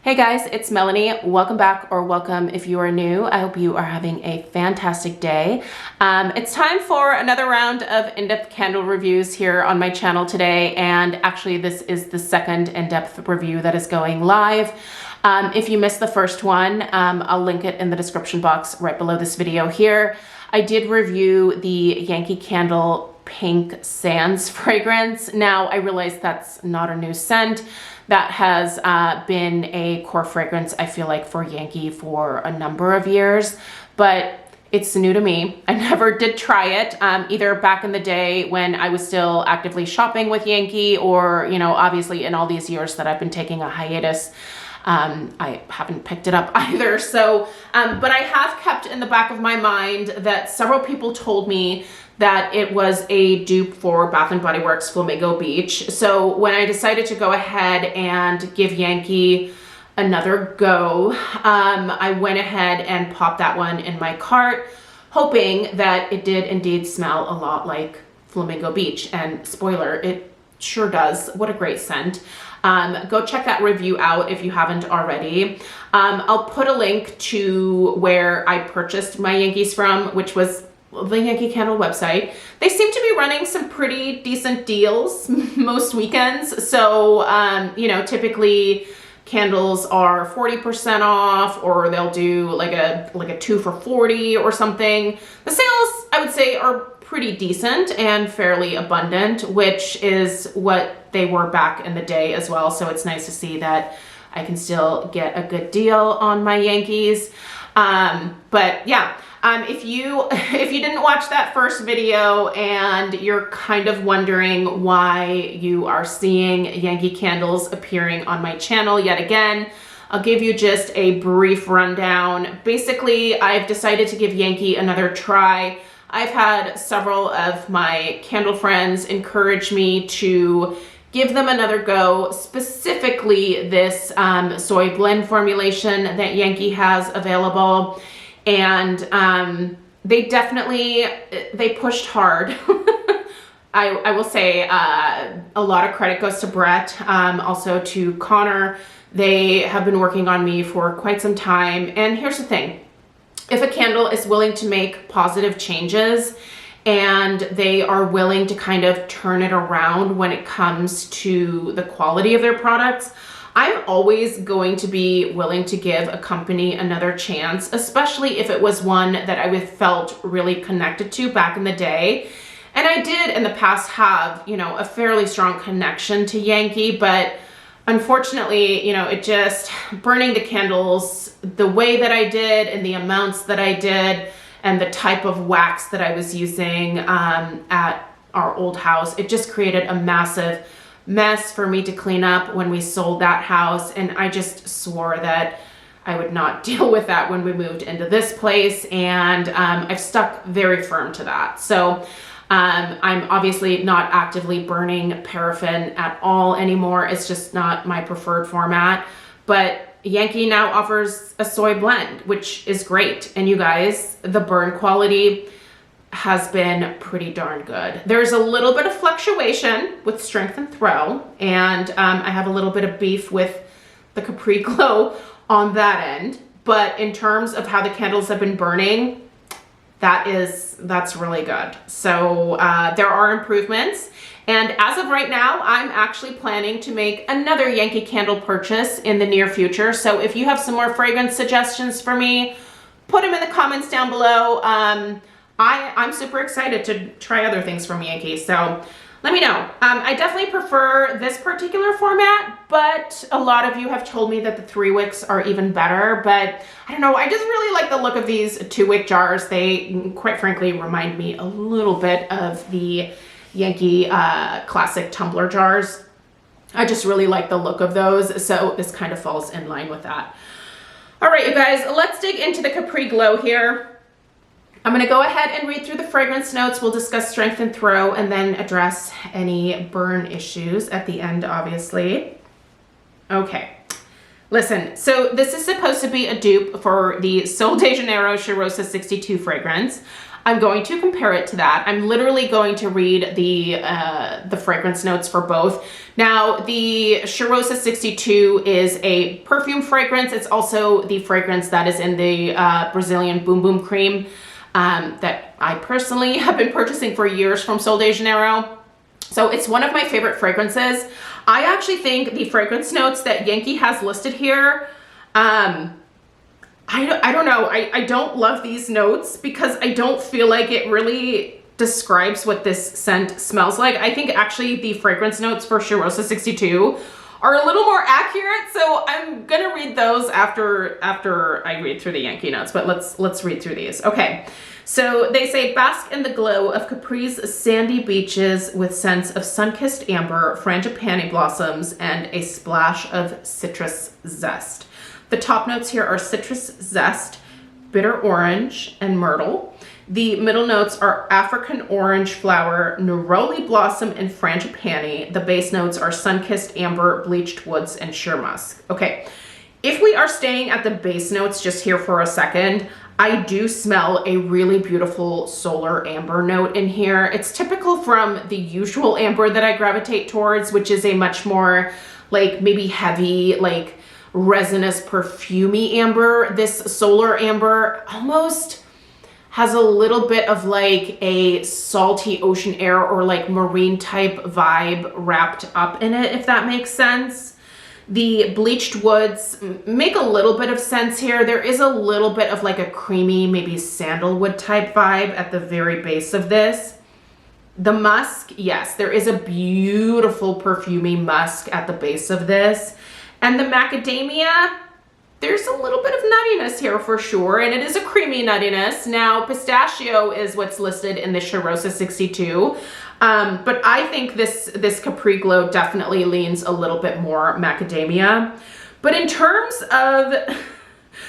Hey guys, it's Melanie. Welcome back, or welcome if you are new. I hope you are having a fantastic day. It's time for another round of in-depth candle reviews here on my channel today, and actually this is the second in-depth review that is going live. If you missed the first one, I'll link it in the description box right below this video here. I did review the Yankee Candle Pink Sands fragrance. Now I realize that's not a new scent. That has been a core fragrance, I feel like, for Yankee for a number of years, but it's new to me. I never did try it, either back in the day when I was still actively shopping with Yankee, or, you know, obviously in all these years that I've been taking a hiatus. I haven't picked it up either. So, but I have kept in the back of my mind that several people told me that it was a dupe for Bath & Body Works Flamingo Beach. So when I decided to go ahead and give Yankee another go, I went ahead and popped that one in my cart, hoping that it did indeed smell a lot like Flamingo Beach. And spoiler, it sure does. What a great scent. Go check that review out if you haven't already. I'll put a link to where I purchased my Yankees from, which was the Yankee Candle website. They seem to be running some pretty decent deals most weekends. So, you know, typically candles are 40% off, or they'll do like a 2 for $40 or something. The sales, I would say, are pretty decent and fairly abundant, which is what they were back in the day as well. So it's nice to see that I can still get a good deal on my Yankees. But yeah, if you didn't watch that first video and you're kind of wondering why you are seeing Yankee candles appearing on my channel yet again, I'll give you just a brief rundown. Basically, I've decided to give Yankee another try. I've had several of my candle friends encourage me to give them another go, specifically this soy blend formulation that Yankee has available. And they pushed hard. I will say a lot of credit goes to Brett, also to Connor. They have been working on me for quite some time. And here's the thing. If a candle is willing to make positive changes and they are willing to kind of turn it around when it comes to the quality of their products, I'm always going to be willing to give a company another chance, especially if it was one that I felt really connected to back in the day. And I did in the past have, you know, a fairly strong connection to Yankee, but unfortunately, you know, it just, burning the candles the way that I did and the amounts that I did and the type of wax that I was using at our old house, it just created a massive mess for me to clean up when we sold that house. And I just swore that I would not deal with that when we moved into this place. And I've stuck very firm to that. So I'm obviously not actively burning paraffin at all anymore. It's just not my preferred format. But Yankee now offers a soy blend, which is great. And you guys, the burn quality has been pretty darn good. There's a little bit of fluctuation with strength and throw, and I have a little bit of beef with the Capri Glow on that end. But in terms of how the candles have been burning, that's really good. So there are improvements. And as of right now, I'm actually planning to make another Yankee candle purchase in the near future. So if you have some more fragrance suggestions for me, put them in the comments down below. I'm super excited to try other things from Yankee, so let me know. I definitely prefer this particular format, but a lot of you have told me that the 3-wicks are even better. But I don't know, I just really like the look of these 2-wick jars. They, quite frankly, remind me a little bit of the Yankee classic tumbler jars. I just really like the look of those, so this kind of falls in line with that. All right, you guys, let's dig into the Capri Glow here. I'm going to go ahead and read through the fragrance notes. We'll discuss strength and throw, and then address any burn issues at the end, obviously. Okay, listen, so this is supposed to be a dupe for the Sol de Janeiro Cheirosa 62 fragrance. I'm going to compare it to that. I'm literally going to read the fragrance notes for both. Now, the Cheirosa 62 is a perfume fragrance. It's also the fragrance that is in the Brazilian Boom Boom Cream that I personally have been purchasing for years from Sol de Janeiro. So it's one of my favorite fragrances. I actually think the fragrance notes that Yankee has listed here, I don't know. I don't love these notes because I don't feel like it really describes what this scent smells like. I think actually the fragrance notes for Cheirosa 62 are a little more accurate. So I'm gonna read those after I read through the Yankee notes, but let's read through these. Okay. So they say, bask in the glow of Capri's sandy beaches with scents of sun-kissed amber, frangipani blossoms, and a splash of citrus zest. The top notes here are citrus zest, bitter orange, and myrtle. The middle notes are African orange flower, neroli blossom, and frangipani. The base notes are sun-kissed amber, bleached woods, and sheer musk. Okay, if we are staying at the base notes just here for a second, I do smell a really beautiful solar amber note in here. It's typical from the usual amber that I gravitate towards, which is a much more like maybe heavy, like resinous, perfumey amber. This solar amber almost has a little bit of like a salty ocean air or like marine type vibe wrapped up in it, if that makes sense. The bleached woods make a little bit of sense here. There is a little bit of like a creamy, maybe sandalwood type vibe at the very base of this. The musk, yes, there is a beautiful perfumey musk at the base of this. And the macadamia, there's a little bit of nuttiness here for sure, and it is a creamy nuttiness. Now, pistachio is what's listed in the Cheirosa 62. But I think this Capri Glow definitely leans a little bit more macadamia. But in terms of,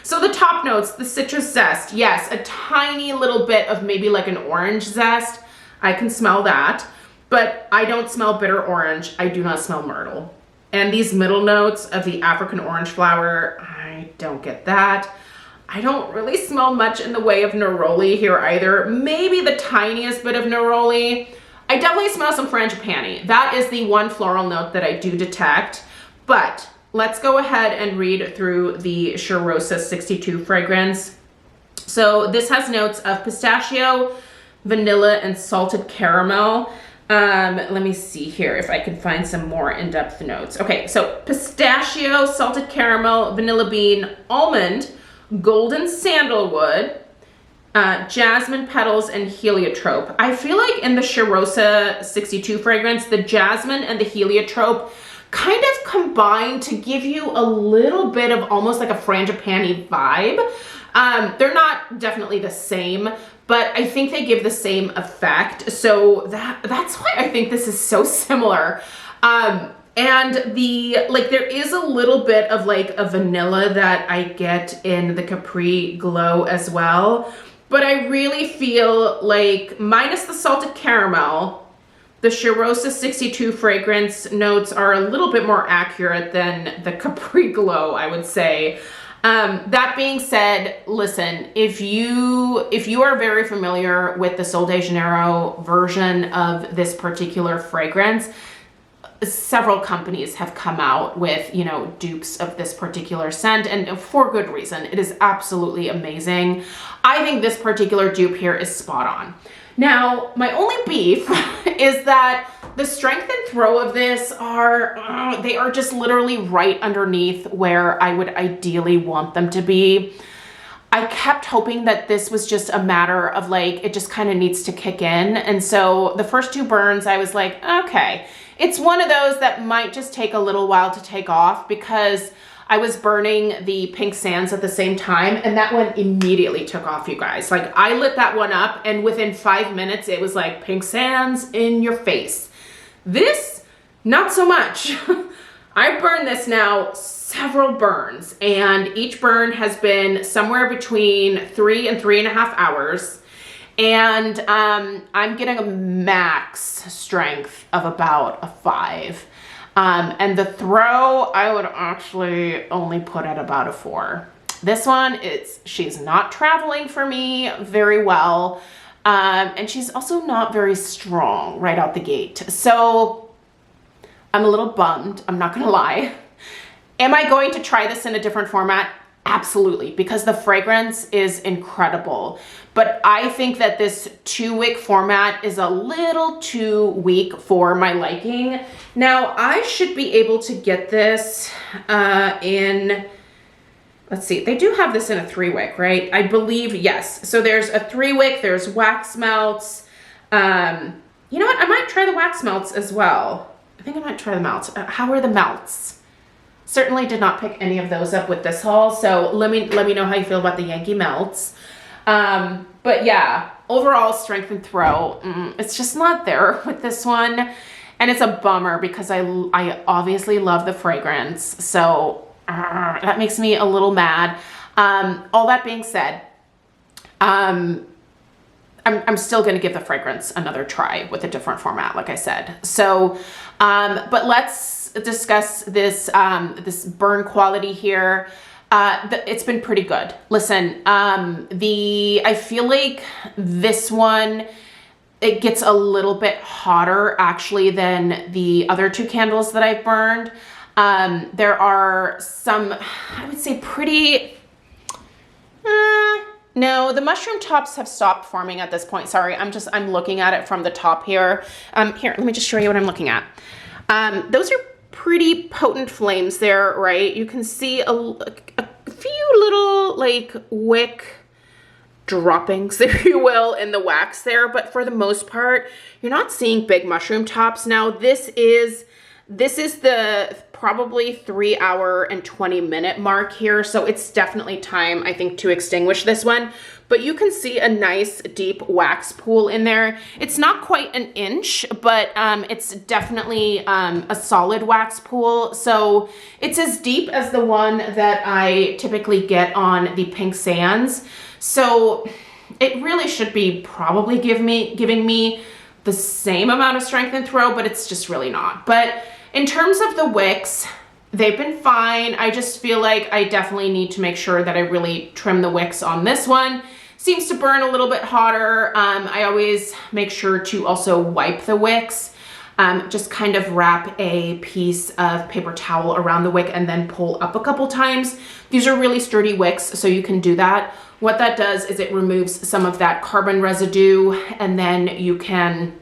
so the top notes, the citrus zest, yes, a tiny little bit of maybe like an orange zest. I can smell that, but I don't smell bitter orange. I do not smell myrtle. And these middle notes of the African orange flower, I don't get that. I don't really smell much in the way of neroli here either. Maybe the tiniest bit of neroli. I definitely smell some frangipani. That is the one floral note that I do detect. But let's go ahead and read through the Cheirosa 62 fragrance. So this has notes of pistachio, vanilla, and salted caramel. Let me see here if I can find some more in-depth notes. Okay, so pistachio, salted caramel, vanilla bean, almond, golden sandalwood, jasmine petals, and heliotrope. I feel like in the Cheirosa 62 fragrance, the jasmine and the heliotrope kind of combine to give you a little bit of almost like a frangipani vibe. They're not definitely the same, but I think they give the same effect. So that's why I think this is so similar. And there is a little bit of like a vanilla that I get in the Capri Glow as well. But I really feel like, minus the salted caramel, the Cheirosa 62 fragrance notes are a little bit more accurate than the Capri Glow, I would say. That being said, listen, if you are very familiar with the Sol de Janeiro version of this particular fragrance, several companies have come out with, dupes of this particular scent, and for good reason. It is absolutely amazing. I think this particular dupe here is spot on. Now, my only beef is that the strength and throw of this they are just literally right underneath where I would ideally want them to be. I kept hoping that this was just a matter of like, it just kind of needs to kick in. And so the first two burns, I was like, okay, it's one of those that might just take a little while to take off because I was burning the pink sands at the same time, and that one immediately took off, you guys. Like, I lit that one up, and within 5 minutes, it was like pink sands in your face. This, not so much. I burned this now several burns, and each burn has been somewhere between 3 and 3.5 hours. And I'm getting a max strength of about a 5. And the throw, I would actually only put at about a 4. This one, she's not traveling for me very well. And she's also not very strong right out the gate. So I'm a little bummed, I'm not gonna lie. Am I going to try this in a different format? Absolutely, because the fragrance is incredible. But I think that this 2-wick format is a little too weak for my liking. Now, I should be able to get this in, let's see, they do have this in a 3-wick, right? I believe, yes. So there's a 3-wick, there's wax melts. You know what, I might try the wax melts as well. I think I might try the melts. How are the melts? Certainly did not pick any of those up with this haul, so let me know how you feel about the Yankee melts. But yeah, overall strength and throw, it's just not there with this one, and it's a bummer because I obviously love the fragrance, so that makes me a little mad. All that being said, I'm still going to give the fragrance another try with a different format, like I said. So, but let's discuss this this burn quality here. It's been pretty good. Listen, I feel like this one, it gets a little bit hotter actually than the other 2 candles that I've burned. There are some, I would say pretty, no, the mushroom tops have stopped forming at this point. Sorry, I'm looking at it from the top here. Here, let me just show you what I'm looking at. Those are pretty potent flames there, right? You can see a few little like wick droppings, if you will, in the wax there, but for the most part, you're not seeing big mushroom tops. Now, this is the probably 3 hour and 20 minute mark here, so it's definitely time, I think, to extinguish this one. But you can see a nice deep wax pool in there. It's not quite an inch, but it's definitely a solid wax pool. So it's as deep as the one that I typically get on the Pink Sands. So it really should be probably giving me the same amount of strength and throw, but it's just really not. But in terms of the wicks, they've been fine. I just feel like I definitely need to make sure that I really trim the wicks on this one. Seems to burn a little bit hotter. I always make sure to also wipe the wicks. Just kind of wrap a piece of paper towel around the wick and then pull up a couple times. These are really sturdy wicks, so you can do that. What that does is it removes some of that carbon residue, and then you can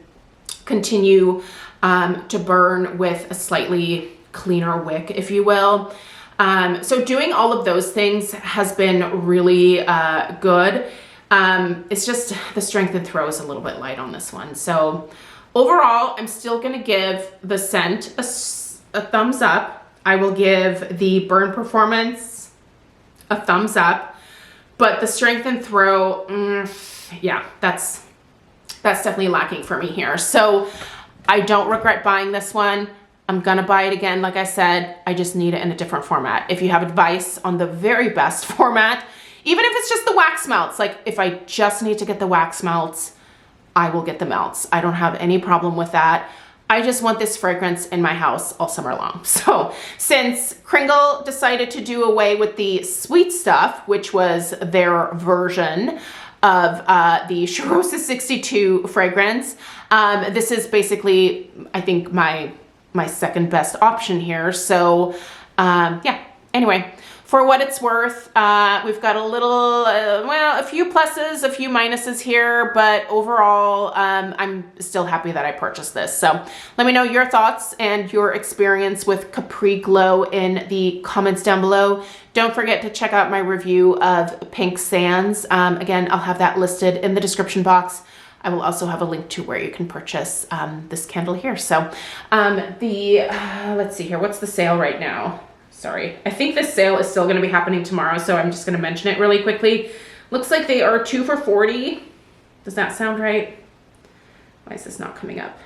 continue to burn with a slightly cleaner wick, if you will. So doing all of those things has been really good. It's just the strength and throw is a little bit light on this one. So overall, I'm still gonna give the scent a thumbs up. I will give the burn performance a thumbs up, but the strength and throw, yeah, that's definitely lacking for me here. So I don't regret buying this one. I'm gonna buy it again. Like I said, I just need it in a different format. If you have advice on the very best format, even if it's just the wax melts, like if I just need to get the wax melts, I will get the melts. I don't have any problem with that. I just want this fragrance in my house all summer long. So since Kringle decided to do away with the sweet stuff, which was their version of the Charosa 62 fragrance, this is basically, I think, my second best option here. So yeah, anyway, for what it's worth, we've got a little, well, a few pluses, a few minuses here, but overall, I'm still happy that I purchased this. So let me know your thoughts and your experience with Capri Glow in the comments down below. Don't forget to check out my review of Pink Sands. Again, I'll have that listed in the description box. I will also have a link to where you can purchase this candle here. So let's see here, what's the sale right now? Sorry, I think this sale is still gonna be happening tomorrow, so I'm just gonna mention it really quickly. Looks like they are 2 for $40. Does that sound right? Why is this not coming up?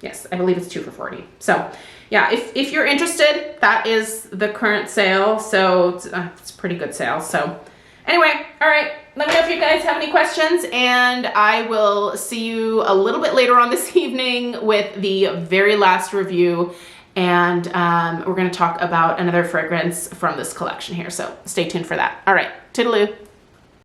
Yes, I believe it's 2 for $40. So yeah, if you're interested, that is the current sale. So it's a pretty good sale. So anyway, all right, let me know if you guys have any questions, and I will see you a little bit later on this evening with the very last review. And we're gonna talk about another fragrance from this collection here. So stay tuned for that. All right, toodaloo.